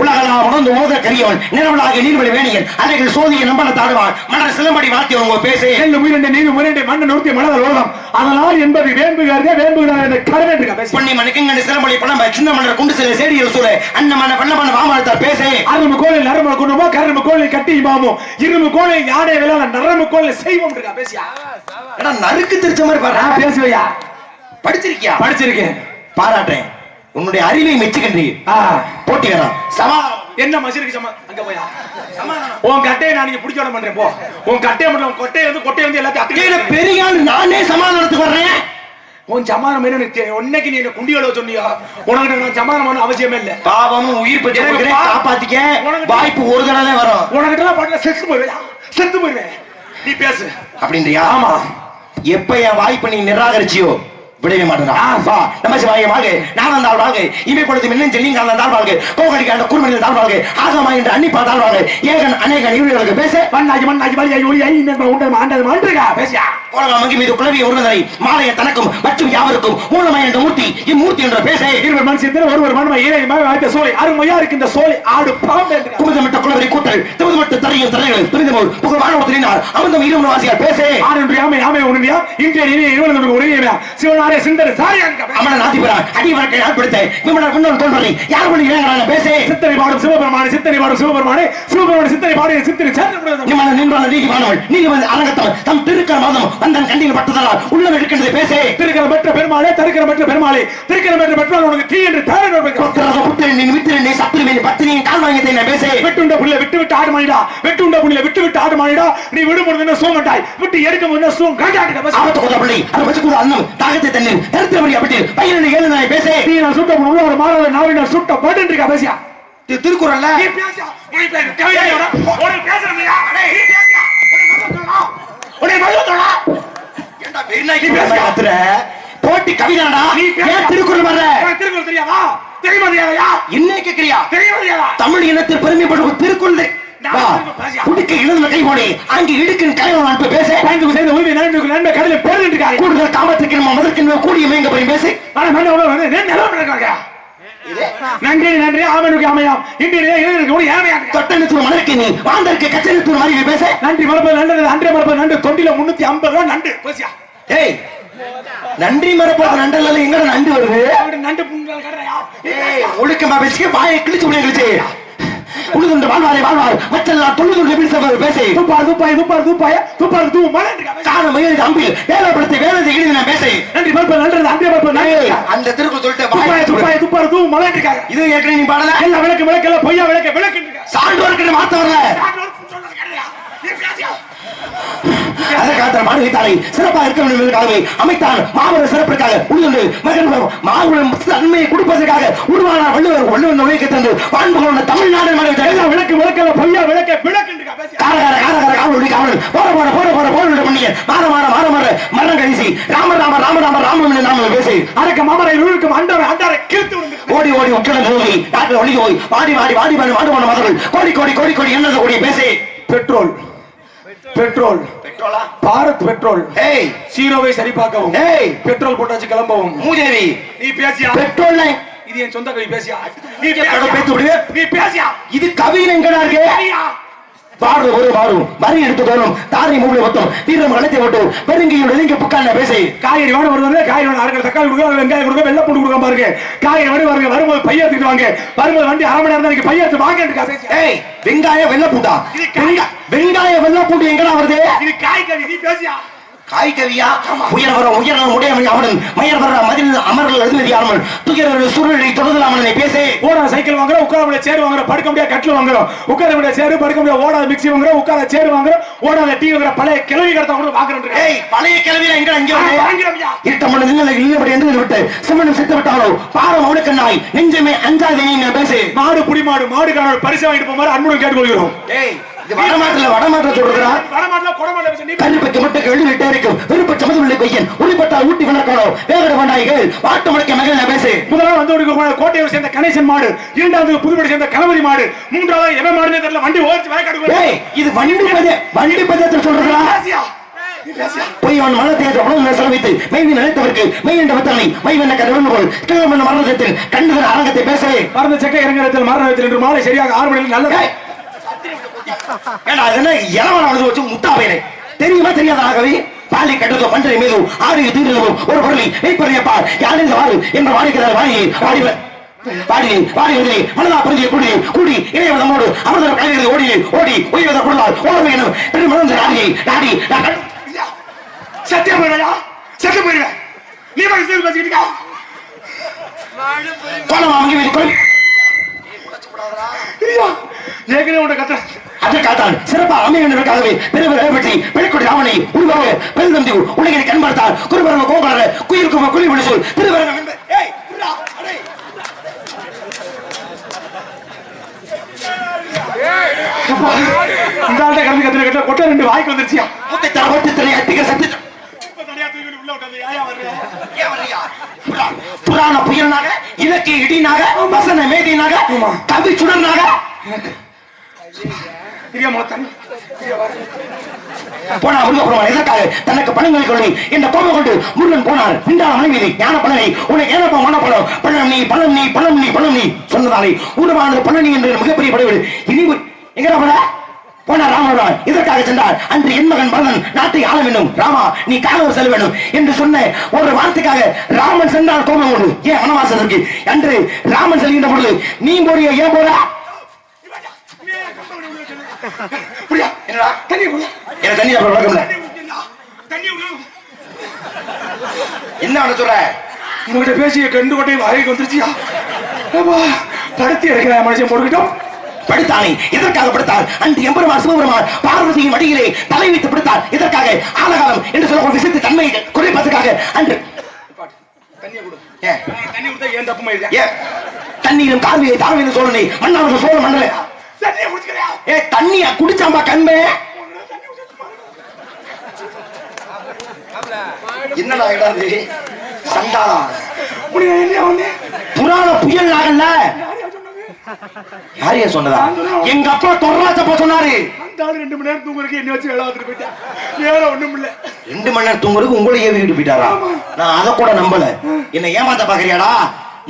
உலகலாம் உணர்ந்து மோத கரியவன் நிலவலாக நீர்வழி வேணியன் அலைகள் சோதிய நம்பன தாடுவான் மலர் சிலம்படி வார்த்தை உங்க பேசு எல்லு முயலண்டை நீவி முயலண்டை மண்ணை நோக்கி மலர் உலகம் அதனால் என்பது வேம்புகாரே என்று கருவேன் பண்ணி மணிக்கங்கண்டு சிலம்படி பணம் சின்ன மலர் குண்டு சில சேடியில் சூழ அன்னமான பண்ணமான வாமனத்தார் பேசு அரும்பு கோயில் நரம்பு குடும்பம் கரும்பு கோயில் கட்டி இமாமும் இரும்பு கோலை யானை விளையாட நரம்பு கோலை செய்வோம் இருக்கா பேசியா ஏன்னா நறுக்கு தெரிச்ச மாதிரி பாரு பேசுவையா படிச்சிருக்கியா படிச்சிருக்கேன் பாராட்டேன் உன்னுடைய அறிவை மெச்சுக்கின்றீங்க போட்டி வேணாம் சமாதானம் என்ன மசிருக்கு அங்க போயா உன் கட்டையை நான் நீங்க பிடிக்க விட பண்றேன் போ உன் கட்டையை மட்டும் உன் கொட்டையை வந்து எல்லாத்தையும் பெரிய ஆள் நானே சமாதானத்துக்கு வர்றேன் உன் சமாதானம் இன்னைக்கு நீ என்ன குண்டியோட சொன்னியா உனக்கு நான் சமாதானம் அவசியமே இல்ல பாவமும் உயிர் பற்றி காப்பாத்திக்க வாய்ப்பு ஒரு தடவை வரும் உனக்கிட்ட பாட்டு செத்து போயிருவேன் நீ பேசு அப்படின்றியா ஆமா எப்ப என் வாய்ப்பு நீ நிராகரிச்சியோ விடவே மாட்டேன் நமசிவாயமாக நான் வந்தால் வாழ்க இமைப்படுத்தும் இன்னும் செல்லிங்க வந்தால் வாழ்க கோகடிக்கு அந்த குறுமணி தாழ் வாழ்க ஆகமா என்று அன்னி பார்த்தால் வாழ்க ஏகன் அநேக இவர்களுக்கு பேச மண்ணாகி வழியாகி ஒளியாகி உண்டது ஆண்டது மாண்டிருக்கா பேசியா கோலமா மங்கி மீது குளவிய உருவதை மாலைய தனக்கும் மற்றும் யாவருக்கும் மூலமாய் என்ற மூர்த்தி இம்மூர்த்தி என்ற பேச இருவர் மனுஷத்தில் ஒருவர் மண்மை ஏழை வாய்த்த சோலை அருமையா இருக்கு இந்த சோலை ஆடு பாம்பு குமுதமிட்ட குளவரி கூட்டல் திருமட்டு தரையும் தரைகள் துரிதமோல் புகழ் வானவத்தினார் அமர்ந்தம் இருவர் வாசியார் பேச ஆடு யாமை யாமை உணர்ந்தியா இன்றைய இருவரும் உரையா சிவனாரே சிந்தர் சாரியாங்க அமன நாதிபரா அடி வழக்கை ஏற்படுத்த விமலர் குண்டல் தோல்வரை யார் பண்ணி இறங்கறாங்க பேச சித்தனை பாடும் சிவபெருமானே சித்தனை பாடிய சித்தனை சேர்ந்து நிமல நின்றான நீதிமானவள் நீதிமன்ற அரங்கத்தம் தம் திருக்கர மாதம் வந்தன் கண்டியில் பட்டதால் உள்ளம் எடுக்கின்றது பேச திருக்கர பெற்ற பெருமாளே தருக்கர பெற்ற பெருமாளே திருக்கர பெற்ற பெற்றால் உனக்கு தீ என்று தாரன் புத்திரன் நீ வித்திரன் சத்துருவின் பத்தினியின் கால் வாங்கியதை நான் பேச வெட்டுண்ட புள்ள விட்டு ஆடு மாடிடா வெட்டுண்ட புள்ள விட்டு ஆடு மாடிடா நீ விடும்போது என்ன சோமட்டாய் விட்டு எடுக்கும் என்ன சோம் காட்டாட்டு ஆபத்து கொண்ட பிள்ளை அதை வச்சு கூட அண்ணம் தாகத்தை தண்ணீர் தருத்திரபடி அப்படி பையனை ஏழு நாய் பேச நீ நான் சுட்ட ஒரு மாறல நாவின சுட்ட படுன்றிருக்கா பேசியா திருக்குறள்ல நீ பேசியா நீ பேச கவிதையோட ஒரு பேசறலையா அடே நீ பேசியா உன்னை மழுவத்தோடா ஏண்டா வெறிநாய்க்கு பேசுற போட்டி கவிதாடா ஏன் திருக்குறள் வர்ற திருக்குறள் தெரியாதா தெரியுமா தெரியாதா என்ன கேக்குறியா தெரியுமா தெரியாதா தமிழ் இனத்தில் பெருமைப்படும் திருக்குறள் குடிக்க இழுந்த கை போனே அங்க இடுக்கின் கலைவன் அனுப்ப பேச பயந்து செய்த உரிமை நன்மை நன்மை கடலில் பேருந்து இருக்காரு கூடுதல் காமத்துக்கு நம்ம முதற்கின்ற கூடிய மேங்க போய் பேசி நன்றி நன்றி ஆமனுக்கு அமையாம் இன்றைய தொட்டனத்தூர் மலருக்கு நீ வாழ்ந்தருக்கு கச்சனத்தூர் மாதிரி பேச நன்றி மரபு நன்றி அன்றைய மரபு நன்று தொண்டில 350 ரூபாய் நண்டு பேசியா ஏய் நன்றி மரப்பாத நண்டல்ல எங்க நண்டு வருது நண்டு ஒழுக்கமா பேசி வாயை கிழிச்சு விட கிழிச்சு உழுதுண்டு வாழ்வாரே வாழ்வார் மற்றெல்லாம் தொழுதுண்டு பேசி துப்பார் துப்பாய் துப்பார் துப்பாய துப்பார் தூ மலை காண மயில் அம்பில் வேலைப்படுத்தி வேலை எழுதி நான் பேசி நன்றி மரபு நன்றி அன்றைய மரபு அந்த திருக்குறள் சொல்லிட்டு துப்பாய துப்பாய துப்பார் தூ மலை இருக்காங்க இது ஏற்கனவே நீ பாடல எல்லா விளக்கு விளக்கல பொய்யா விளக்கு விளக்கு சான்றோருக்கு மாத்த வரல அதற்காக மாடு வைத்தாலே சிறப்பாக இருக்க வேண்டும் என்பதற்காகவே அமைத்தான் மாபெரும் சிறப்பிற்காக உழுதுண்டு மாபெரும் தன்மையை கொடுப்பதற்காக உருவான வள்ளுவர் வள்ளுவர் உலகத்தை தந்து வாழ்ந்து கொண்ட தமிழ்நாடு எல்லாம் விளக்கு விளக்கல பொய்யா விளக்க விளக்கு காரகார காரகார காவலுடைய காவலன் போற போற போற போற போற பண்ணிய மாற மாற மாற மாற மரணம் கழிசி ராம ராம ராம ராம ராம நாம பேசி அரக்க மாமரை இழுக்கும் அண்டரை அண்டரை கிழித்து ஓடி ஓடி உட்கடன் போய் காட்டில் ஒளி போய் வாடி வாடி வாடி வாடி மாடு போன மதர்கள் கோடி கோடி கோடி கோடி என்னது கூடிய பேசி பெட்ரோல் பெட்ரோல் பெட்ரோலா பாரத் பெட்ரோல் ஏய் ஜீரோவை சரிபார்க்கவும் ஏய் பெட்ரோல் போட்டாச்சு கிளம்பவும் மூதேவி நீ பேசியா பெட்ரோல் இது என் சொந்த கவி பேசியா நீ பேசி விடுவே நீ பேசியா இது கவியின் எங்கடா இருக்கு பாடு ஒரு பாடும் வரி எடுத்து தோணும் தாரி மூளை மொத்தம் வீரம் கணத்தை விட்டு பெருங்கியோட நீங்க புக்கான பேசி காய்கறி வாட வருது காய்கறி வாட அரைக்கிற தக்காளி கொடுக்க வெங்காயம் கொடுக்க வெள்ளை பூண்டு கொடுக்க பாருங்க காய்கறி வாடி வருங்க வரும்போது பைய எடுத்துட்டு வாங்க வரும்போது வண்டி அரை மணி நேரம் தான் பைய எடுத்து வாங்க ஏய் வெங்காயம் வெள்ளை பூண்டா வெங்காயம் வெள்ளை பூண்டு எங்கடா வருது இது காய்கறி நீ பேசியா காய்கறியா உயர் வர உயர் உடைய அவன் மயர் வர மதில் அமர்கள் எழுதி அவன் துயர் சூழ்நிலை தொடர்ந்து அவனை பேசி ஓட சைக்கிள் வாங்குறோம் உட்கார முடிய சேர் வாங்குறோம் படுக்க முடியாது கட்டில் வாங்குறோம் உட்கார முடிய சேரு படுக்க முடியாது ஓடாத மிக்சி வாங்குறோம் உட்கார சேர் வாங்குறோம் ஓடாத டீ வாங்குற பழைய கிளவி கடத்த கூட வாங்குறேன் ஏய் பழைய கிளவில எங்க இங்க வாங்குறோம்யா இருட்ட மணி நிலை இல்லபடி என்று விட்டு சிமனம் செத்து விட்டாலோ பாரம் அவனுக்கு நாய் நெஞ்சமே அஞ்சாதே நீ பேசி மாடு புடி மாடு மாடுக்கான பரிசு வாங்கிட்டு போமாறு அன்புடன் கேட்டுக்கொள்கிறோம் ஏய் வடமாற்ற சொல்றா கல்விக்கு மட்டும் எழுதிட்டே இருக்கும் விருப்ப சமதுள்ள கொய்யன் உரிப்பட்டால் ஊட்டி வளர்க்கணும் வேகட வண்டாய்கள் வாட்டு முளைக்க மகள் பேசு முதலாவது வந்து கோட்டையை சேர்ந்த கணேசன் மாடு இரண்டாவது புதுப்படி சேர்ந்த கணபதி மாடு மூன்றாவது எவ மாடுனே தெரியல வண்டி ஓடிச்சு வயக்காடு இது வண்டி பதத்தில் சொல்றா போய் அவன் மனத்தை உணவு செலவித்து மெய்வி நினைத்தவருக்கு மெய் என்ற பத்தனை மெய்வென்ன கருவன் கிழவன் மரணத்தில் கண்டுகிற அரங்கத்தை பேசவே மறந்த செக்க இறங்கத்தில் மரணத்தில் என்று மாலை சரியாக 6 மணியில் நல்ல முட்டாவே தெரியுமா தெரியாதாகவே பாலி கட்டதோ பண்டரை மீது ஆறு தீர்ந்ததும் ஒரு பொருளை மெய்ப்பறியப்பார் யாரின் வாரு என்ற வாடிக்கிறார் வாணியை வாடி வாடி மனதா புரிஞ்சிய கூடி கூடி இணையவர் நம்மோடு அமர்ந்த கலைஞர்கள் ஓடி ஓடி ஓய்வதை கொள்ளார் ஓடவே எனும் பெரும் மனந்த நாடியை நாடி சத்தியம் சத்தியம் போயிடுவேன் நீ பேசிக்கிட்டா கோலம் வாங்கி கொள் அதற்காகத்தான் சிறப்பாக அமைவதற்காகவே பெருவரை பெருக்குடி ராவணை உருவாக பெருந்தந்தி உலகினை கண்பார்த்தார் குருவரங்க கோபால குயில் குழி விழி சொல் திருவரங்கம் இந்த ஆள்கிட்ட கடந்து கத்துல கொட்டை 2 வாய்க்கு வந்துருச்சியா புராண புயல்னாக இலக்கிய இடினாக வசன மேதினாக கவி சுடனாக போனா முருகப்புறவன் எதற்காக தனக்கு பணங்களை கொள்ளி இந்த கோபம் கொண்டு முருகன் போனார் பின்னால் மனைவி ஞான பழனி உனக்கு ஏனப்பா மனப்படம் பழம் நீ பழம் நீ பழம் நீ பழம் நீ சொன்னதாலே உருவானது பழனி என்று மிகப்பெரிய படைவீடு இனி எங்கடா போன போனார் ராமனுடன் இதற்காக சென்றார் அன்று என் மகன் பரதன் நாட்டை ஆள வேண்டும் ராமா நீ காலவர் செல்ல வேண்டும் என்று சொன்ன ஒரு வார்த்தைக்காக ராமன் சென்றார் கோபம் கொண்டு ஏன் வனவாசத்திற்கு அன்று ராமன் செல்கின்ற பொழுது நீ போறிய ஏன் போற என்ன சொல்ற உங்ககிட்ட பேசிய கண்டு கொட்டையும் வாய்க்கு வந்துருச்சியா படுத்தி எடுக்கிற மனுஷன் போட்டுக்கிட்டோம் படுத்தானே இதற்காக படுத்தார் அன்று எம்பெருமான் சிவபெருமான் பார்வதியின் மடியிலே தலை வைத்து படுத்தார் இதற்காக ஆலகாலம் என்று சொல்லக்கூடிய விஷயத்தை தன்மையை குறைப்பதற்காக அன்று தண்ணீரும் காவியை தாழ்வு சோழனை மன்னாவது சோழ மண்டல தண்ணிய குடிச்சாம்பா கண்பே என்னடா இடாது சண்டாளா என்ன புராண புயல் நாகல்ல யாரையா சொன்னதா? எங்க அப்பா தொல்ராஜப்பா சொன்னாரு. அந்த ஆளு 2 மணி நேரம் தூங்குறதுக்கு என்ன வச்சு வேலை பார்த்துட்டு போயிட்டா. வேற ஒண்ணும் இல்ல. 2 மணி நேரம் தூங்குறதுக்கு உங்களை ஏவிட்டு போயிட்டாரா? நான் அத கூட நம்பல. என்ன ஏமாத்த பாக்குறியாடா?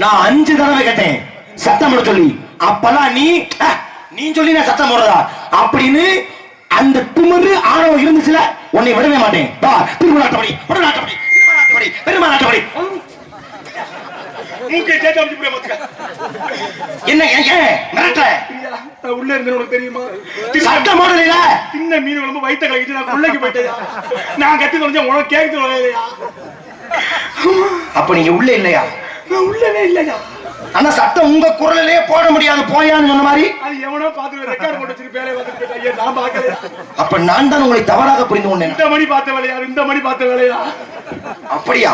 நான் 5 தடவை கேட்டேன் சத்தம் போட சொல்லி. அப்பலாம் நீ சொல்லி நான் சத்தம் போடுறதா அப்படின்னு அந்த திமிரு ஆணவம் இருந்துச்சுல, உன்னை விடவே மாட்டேன். வா திரும்ப நாட்டப்படி பெருமா நாட்டப்படி என்ன உள்ள இருந்து உனக்கு தெரியுமா? சட்டம் போடல சின்ன மீன் குழம்பு வயிற்ற கழிச்சு நான் உள்ளக்கு போயிட்டேன். நான் கத்தி தொலைஞ்சா உனக்கு கேட்க. அப்ப நீங்க உள்ள இல்லையா? நான் உள்ளவே இல்லையா. ஆனா சட்டம் உங்க குரலிலே போட முடியாது போயான்னு சொன்ன மாதிரி அது எவனோ பாத்து ரெக்கார்ட் போட்டு வச்சிருக்க வேலைய பார்த்துட்டு ஐயா நான் பார்க்கல. அப்ப நான் தான் உங்களை தவறாக புரிந்து கொண்டேன். இந்த மணி பார்த்த வேலையா இந்த மணி பார்த்த வேலையா? அப்படியா?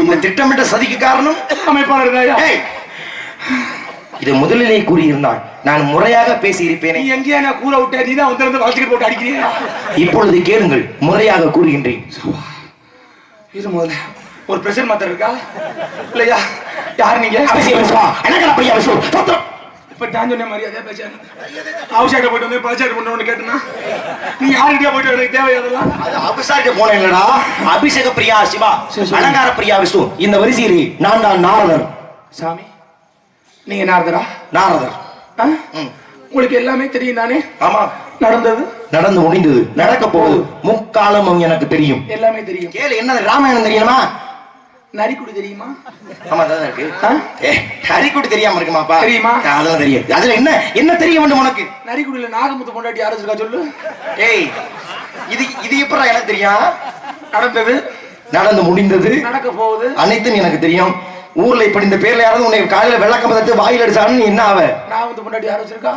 இந்த திட்டமிட்ட சதிக்கு காரணம் அமைப்பாளர் தாயா. இதை முதலிலே கூறியிருந்தால் நான் முறையாக பேசி இருப்பேன். நீ எங்கேயா நான் கூற விட்ட? நீ தான் வந்து வாழ்த்துக்கு போட்டு அடிக்கிறீயா? இப்பொழுது கேளுங்கள், முறையாக கூறுகின்றேன். இது முதல்ல ஒரு பிரஷர் மாத்திர இருக்கா இல்லையா? யார் நீங்க? இப்ப நான் சொன்ன மாதிரி அதே பேச அவசாட்ட போயிட்டு வந்து பழச்சாட்டு பண்ண கேட்டனா நீ யாருக்கிட்டே போயிட்டு எனக்கு தேவையாதெல்லாம் அபிஷேக போன இல்லடா. அபிஷேக பிரியா சிவா, அலங்கார பிரியா விஷ்ணு. இந்த வரிசையில் நான் தான் நாரதர். சாமி நீங்க நாரதரா? நாரதர். உங்களுக்கு எல்லாமே தெரியும் தானே? ஆமா. நடந்தது நடந்து முடிந்தது, நடக்க போகுது, முக்காலமும் எனக்கு தெரியும். எல்லாமே தெரியும். கேளு, என்ன ராமாயணம் தெரியுமா? நரிக்குடி தெரியுமா? ஆமா தான் இருக்கு. நரிக்குடி தெரியாம இருக்குமாப்பா? தெரியுமா? அதெல்லாம் தெரியும். அதுல என்ன என்ன தெரிய வேண்டும் உனக்கு? நரிக்குடியில நாகமுத்து பொண்டாட்டி யாரு இருக்கா சொல்லு. ஏய் இது எப்படா எனக்கு தெரியும்? நடந்தது, நடந்து முடிந்தது, நடக்க போகுது, அனைத்தும் எனக்கு தெரியும். ஊர்ல இப்படி இந்த பேர்ல யாராவது உன்னை காலையில வெள்ளக்கம்பதத்தை வாயில் அடிச்சான்னு என்ன ஆவ? நாகமுத்து பொண்டாட்டி யாரு வச்சிருக்கா?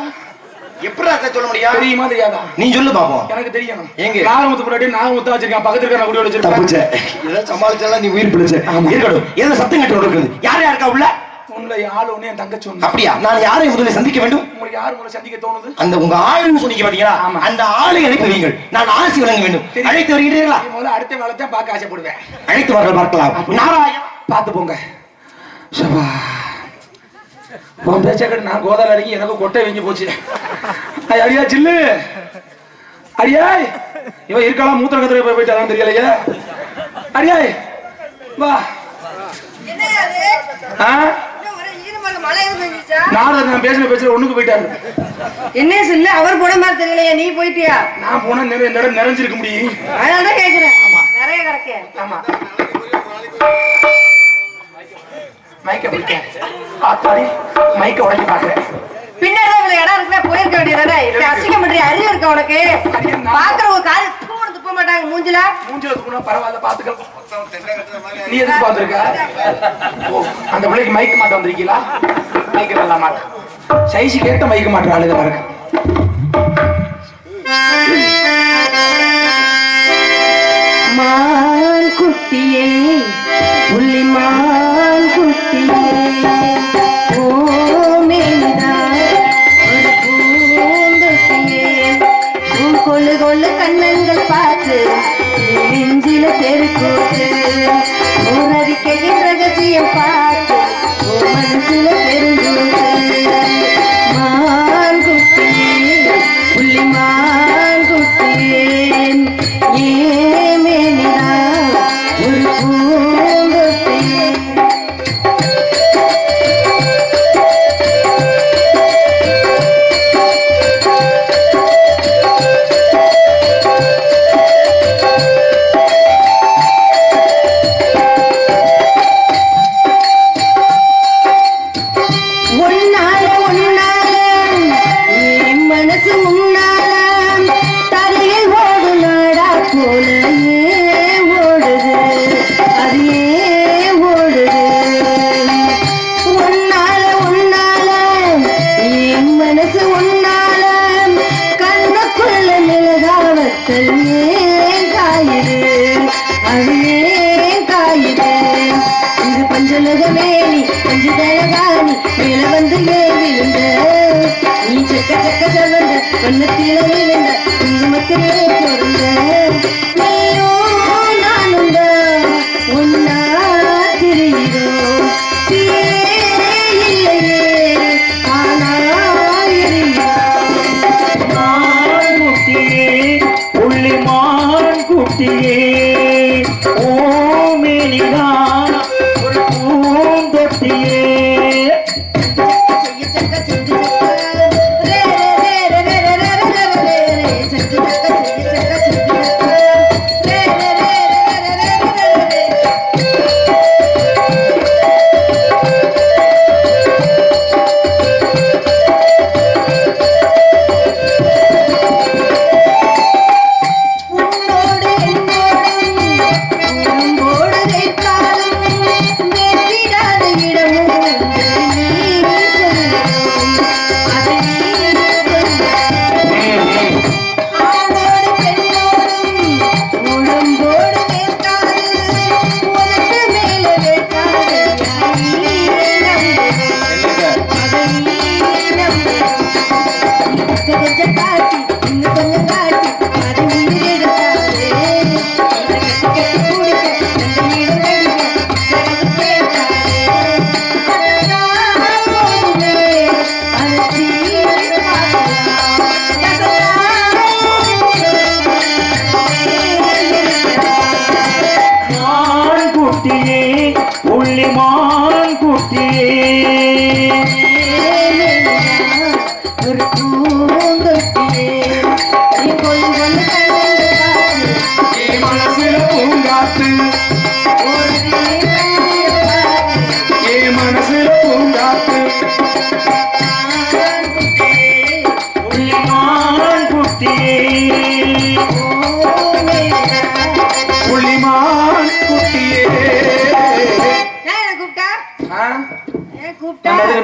எப்படா சொல்ல முடியும்? தெரியுமா தெரியாதா? நீ சொல்லு பாப்போம். எனக்கு தெரியும். எங்க நாகமுத்து பொண்டாட்டி நாகமுத்து வச்சிருக்கான், பக்கத்துல இருக்க குடி வச்சிருக்கான். தப்புச்சே. இத சமாளிச்சலாம் நீ உயிர் பிடிச்ச. இருக்கட்டும். ஏதோ சத்தம் கட்டி இருக்குது. யார் யாருக்கா உள்ள? உன்னை ஆளு ஒண்ணே என் தங்கச்சி ஒண்ணு. அப்படியா? நான் யாரை முதல்ல சந்திக்க வேண்டும்? உங்களுக்கு யார் முதல்ல சந்திக்க தோணுது? அந்த உங்க ஆளுன்னு சொன்னீங்க பாத்தீங்களா? அந்த ஆளை அழைத்து வைங்கள். நான் ஆசி வழங்க வேண்டும். அழைத்து வருகிறீர்களா? முதல்ல அடுத்த வேலை தான் பார்க்க ஆசைப்படுவேன். அழைத்து வரல் பார்க்கலாம். நாராயணா பார்த்து போங்க. சபா உன் பேச்ச கட்டு நான் கோதால இறங்கி எனக்கு கொட்டை வீங்கி போச்சு. அடியா சில்லு அடியா இவன் இருக்கலாம் மூத்திர கத்திர போயிட்டாதான் தெரியலையே. அடியா வா. நாரதர் நான் பேசுற ஒண்ணுக்கு போயிட்டாரு. என்ன சொல்லு, அவர் போன மாதிரி தெரியலையா? நீ போயிட்டியா? நான் போனா நிறைஞ்சிருக்க முடியும். அதனாலதான் கேக்குறேன். நிறைய கிடக்கு. ஆமா மைக்க பிடிக்க ஆத்தாடி மைக்க உடைக்க பாக்குறேன். பின்னாடி இவ்வளவு இடம் இருக்குன்னா போயிருக்க வேண்டியதானே? இப்படி அசிங்கம் பண்ற அறிவு இருக்க உனக்கு? பாக்குற ஒரு காரி தூணு துப்ப மாட்டாங்க மூஞ்சில துப்புனா பரவாயில்ல பாத்துக்க. நீ எதுக்கு பாத்துருக்க? அந்த பிள்ளைக்கு மைக்க மாட்ட வந்திருக்கீங்களா? மைக்க வரல மாட்ட சைஸு கேட்ட மைக்க மாட்ட ஆளுக பாருங்க. மான் குட்டியே புள்ளிமான் குட்டியே கொள்ளு கொள்ளு கண்ணங்கள் பார்த்து நெஞ்சில தெருக்கூத்து ஊரறிக்கையின் ரகசியம் பார்த்து மனசுல பெருந்தூத்து. மான் குட்டியே புள்ளிமான் குட்டியே ஏமேனிதா ஒரு பூங்கொட்டியே. கண்ணத்தில விழுந்த குங்குமத்திலே பொருந்த நீயோ நானுந்த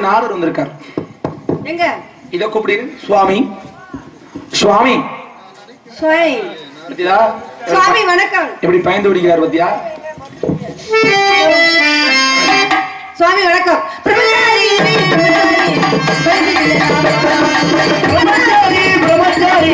நாரர் வந்திருக்கார். எங்க இத கூப்பிடு. சுவாமி சுவாமி சுவாமி வணக்கம். எப்படி பயந்து பிடிக்கிறார் பத்தியா? சுவாமி வணக்கம். பிரம்மச்சாரி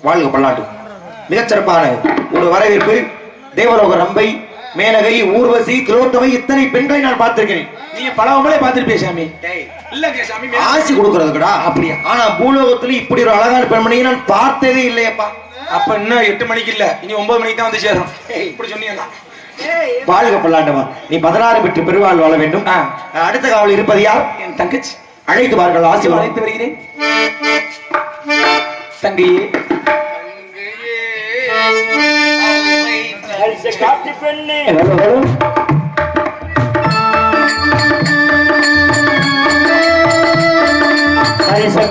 வாழ்க பல்லாண்டு. மிகச்சிறப்பான ஒரு வரவேற்பு. தேவலோக ரம்பை, மேனகை, ஊர்வசி, திலோத்தமை இத்தனை பெண்களை நான் பார்த்திருக்கிறேன். நீங்க பலவங்களே பார்த்திருப்பீங்க சாமி. இல்லங்க சாமி, ஆசி கொடுக்கறதுக்குடா அப்படியே. ஆனா பூலோகத்துல இப்படி ஒரு அழகான பெண்மணியை நான் பார்த்ததே இல்லையப்பா. அப்ப இன்னும் 8 மணிக்கு இல்ல, இனி 9 மணிக்கு தான் வந்து சேரும். இப்படி சொன்னீங்க. வாழ்க பல்லாண்டவா. நீ 16 பெற்று பெருவாள் வாழ வேண்டும். அடுத்த காவல் இருப்பது யார்? என் தங்கச்சி. அழைத்து வார்கள். ஆசி அழைத்து வருகிறேன். தங்கையே காட்டு பெண்ணே,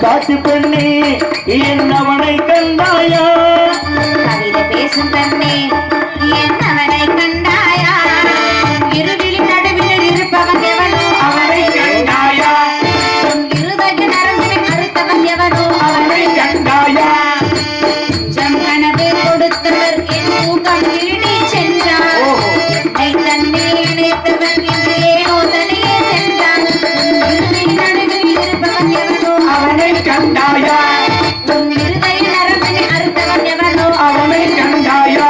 காட்டு பெண்ணே, என்னவனை கண்டாயா? கவிதை பேசும் பெண்ணே, என்னவனை கண்டாயா? இருவிழி நடுவில் இருப்பவன் எவனோ அவனை கண்டாயா? இருதய நரம்பில் அறுத்தவன் எவனோ அவனை கண்டாயா? கனவு கொடுத்தவர் என் தூக்கம் திருடி சென்றார். என்னை தன்னில் இணைத்தவன் என்று ஏனோ தனியே சென்றான். இருதய நடுவில் இருப்பவன் எவனோ அவனை கண்டாயா? இருதய நரம்பில் அறுத்தவன் எவனோ அவனை கண்டாயா?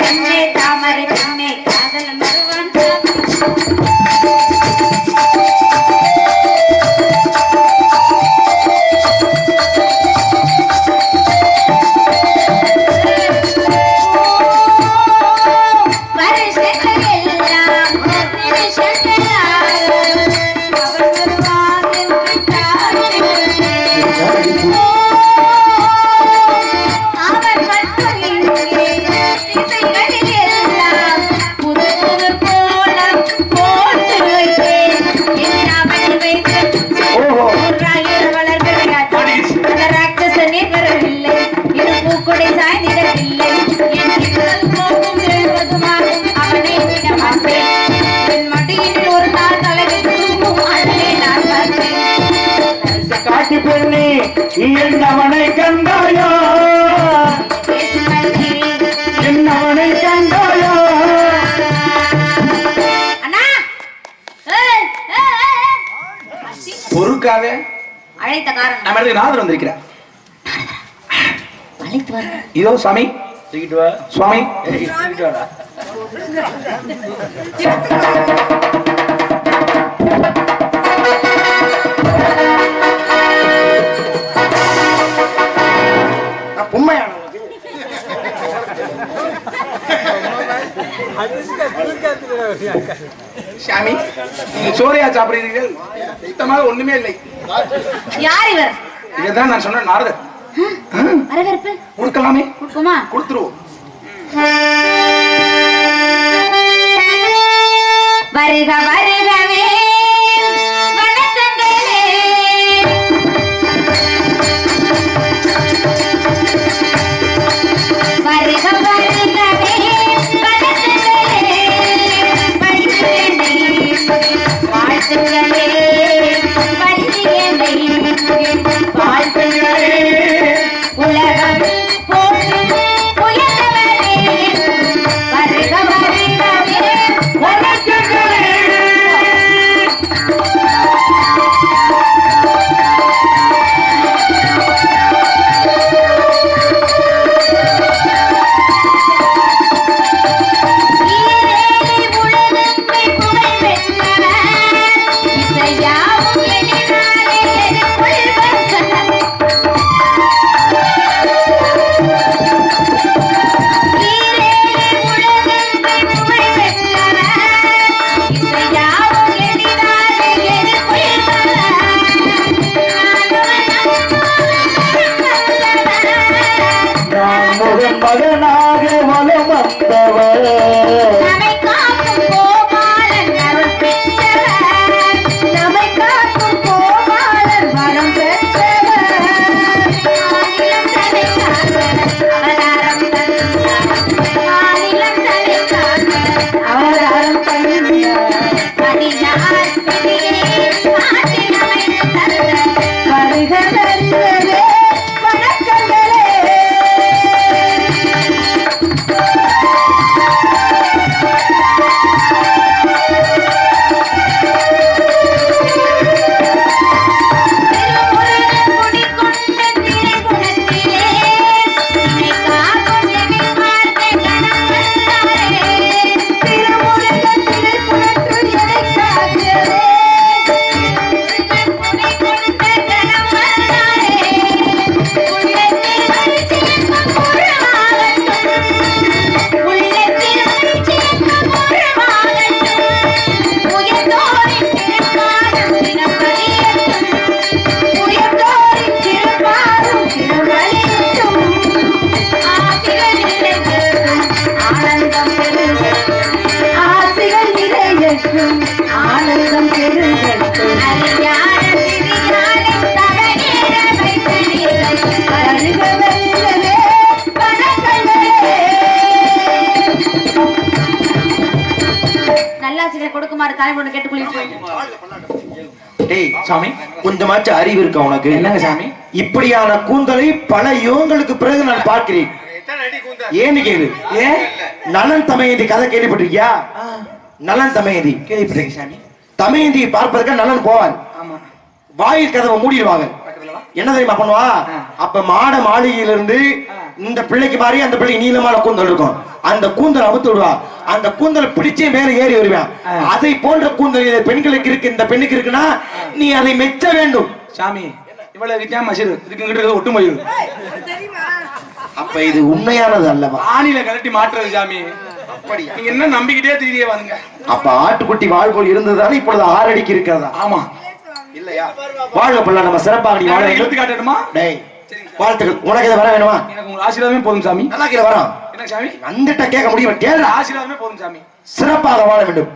பெண்ணே தாமரை பெண்ணே காதலன் வருவான் என்னவனை கண்டாயா என்னவனை கண்டாயா பொறுக்காவே அழைத்த காரணம் நம்ம இடத்துக்கு நாதர் வந்திருக்கிறார். அழைத்து வர இதோ சாமி சுவாமி சாமி நீங்க சோறையா சாப்பிடுறீர்கள்? சுத்தமாக ஒண்ணுமே இல்லை. யார் இவர்? இதுதான் நான் சொன்ன நாரதர். வரவேற்பு கொடுக்கலாமே? கொடுக்குமா? கொடுத்துருவோம். வருக வருகவே வணக்கங்களே வருக வருகவே வணக்கங்களே வாழ்த்துங்களே வாழ்த்துங்களே உலகம் போற்றும் உயர்ந்தவரே வருக வருகவே வணக்கங்களே. மகனாக வலம் வந்தவர் நம்மை காக்கும் கோபாலன் அருள் பெற்றவர் நம்மை காக்கும் கோபாலன் வரம் பெற்றவர் ஆனிலம் தலை காக்க அவதாரம் தந்தார் ஆனிலம் தலை காக்க அவதாரம் தந்தார் பதினார் பிடியே ஆட்சி அமைத்து தந்தார் வருக வருகவே வணக்கங்களே. ஆனந்தம் பெருகட்டும் அறிஞான சிறியானை தடநீர வைத்தனீர்கள் வருக வருகவே வணக்கங்களே. நல்லாசிரியர் கொடுக்குமாறு தலைமுறை கேட்டுக்கொள்கிறேன். டேய் சாமி, கொஞ்சமாச்சும் அறிவு இருக்கா உனக்கு? என்னங்க சாமி? இப்படியான கூந்தலை பல யுகங்களுக்கு பிறகு நான் பார்க்கிறேன். ஏன்னு கேளு. ஏன் நலன் தமயந்தி கதை கேள்விப்பட்டிருக்கியா? நலன் தமயந்தி கேள்விப்பட்டிருக்கீங்க சாமி? தமயந்தி பார்ப்பதற்கு நலன் போவார். வாயில் கதவை மூடிடுவாங்க. என்ன தெரியுமா பண்ணுவா? அப்ப மாட மாளிகையிலிருந்து இந்த பிள்ளைக்கு மாறி அந்த பிள்ளைக்கு நீளமான கூந்தல் இருக்கும், அந்த கூந்தல் அவுத்து விடுவா. அந்த கூந்தல் பிடிச்சே மேல ஏறி வருவான். அதை போன்ற கூந்தல் பெண்களுக்கு இருக்கு, இந்த பெண்ணுக்கு இருக்குன்னா நீ அதை மெச்ச வேண்டும். சாமி இவ்வளவு வித்தியாசம் மசிறு இதுக்கு ஒட்டு மயில். அப்ப இது உண்மையானது அல்லவா? ஆணில கலட்டி மாற்றுறது சாமி. அப்படி நீங்க என்ன நம்பிக்கிட்டே தீரிய வாங்க. அப்ப ஆட்டுக்குட்டி வாழ்கோல் இருந்ததுதானே இப்பொழுது 6 அடிக்கு இருக்கிறதா? ஆமா இல்லையா? வாழ்க பிள்ளை, நம்ம சிறப்பாக நீ வாழ எடுத்து காட்டணுமா? டேய் வாழ்த்துக்கள். உனக்கு இதை வர வேணுமா? எனக்கு உங்க ஆசீர்வாதமே போதும் சாமி. நல்லா கீழே வரோம். என்ன சாமி? வந்துட்ட கேட்க முடியும், கேளு. ஆசீர்வாதமே போதும் சாமி. சிறப்பாக வாழ வேண்டும்.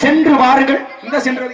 சென்று வாருங்கள். இந்த சென்று